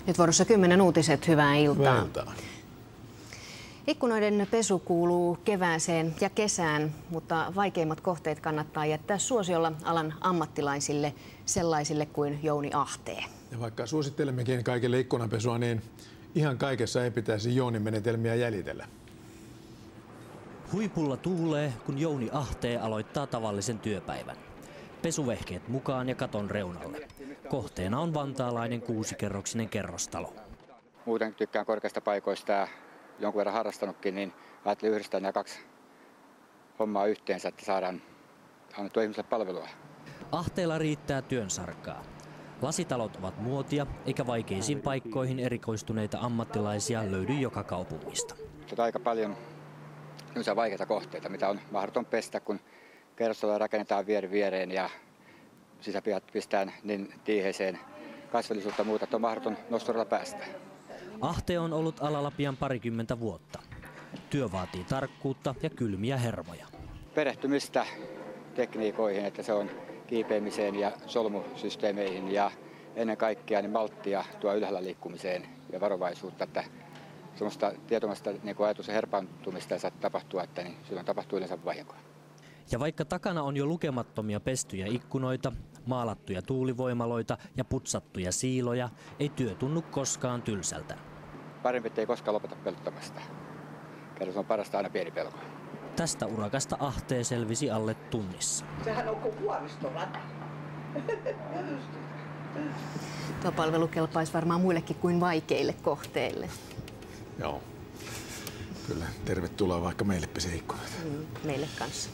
Nyt vuorossa 10 uutiset, hyvää iltaa. Hyvää iltaa. Ikkunoiden pesu kuuluu kevääseen ja kesään, mutta vaikeimmat kohteet kannattaa jättää suosiolla alan ammattilaisille, sellaisille kuin Jouni Ahtee. Ja vaikka suosittelemmekin kaikille ikkunanpesua, niin ihan kaikessa ei pitäisi Jounin menetelmiä jäljitellä. Huipulla tuulee, kun Jouni Ahtee aloittaa tavallisen työpäivän. Pesuvehkeet mukaan ja katon reunalle. Kohteena on vantaalainen 6-kerroksinen kerrostalo. Muuten tykkään korkeista paikoista ja jonkun verran harrastanutkin, niin ajattelin yhdistää nämä kaksi hommaa yhteensä, että saadaan annettua ihmisille palvelua. Ahteella riittää työnsarkaa. Lasitalot ovat muotia, eikä vaikeisiin paikkoihin erikoistuneita ammattilaisia löydy joka kaupungista. Aika paljon vaikeita kohteita, mitä on mahdoton pestä, kun kerrostaloja rakennetaan viereen ja sisäpihat pistään niin tiiheeseen kasvillisuutta muuta, että on mahdoton nosturilla päästä. Ahtee on ollut alalla pian parikymmentä vuotta. Työ vaatii tarkkuutta ja kylmiä hermoja. Perehtymistä tekniikoihin, että se on kiipeämiseen ja solmusysteemeihin ja ennen kaikkea niin malttia tuo ylhäällä liikkumiseen ja varovaisuutta, että semmoista tietomasta niin ajatus- ja herpaantumista ei saa tapahtua, että niin silloin tapahtuu yleensä vahinkoa. Ja vaikka takana on jo lukemattomia pestyjä ikkunoita, maalattuja tuulivoimaloita ja putsattuja siiloja, ei työ tunnu koskaan tylsältä. Parempi ettei koskaan lopeta pelottamasta. Kerros on parasta aina pieni pelko. Tästä urakasta Ahtee selvisi alle tunnissa. Sehän on kuin vuoristorata. Tuo palvelu kelpaisi varmaan muillekin kuin vaikeille kohteille. Joo, kyllä. Tervetuloa vaikka meille pesee ikkunoita. Meille kanssa.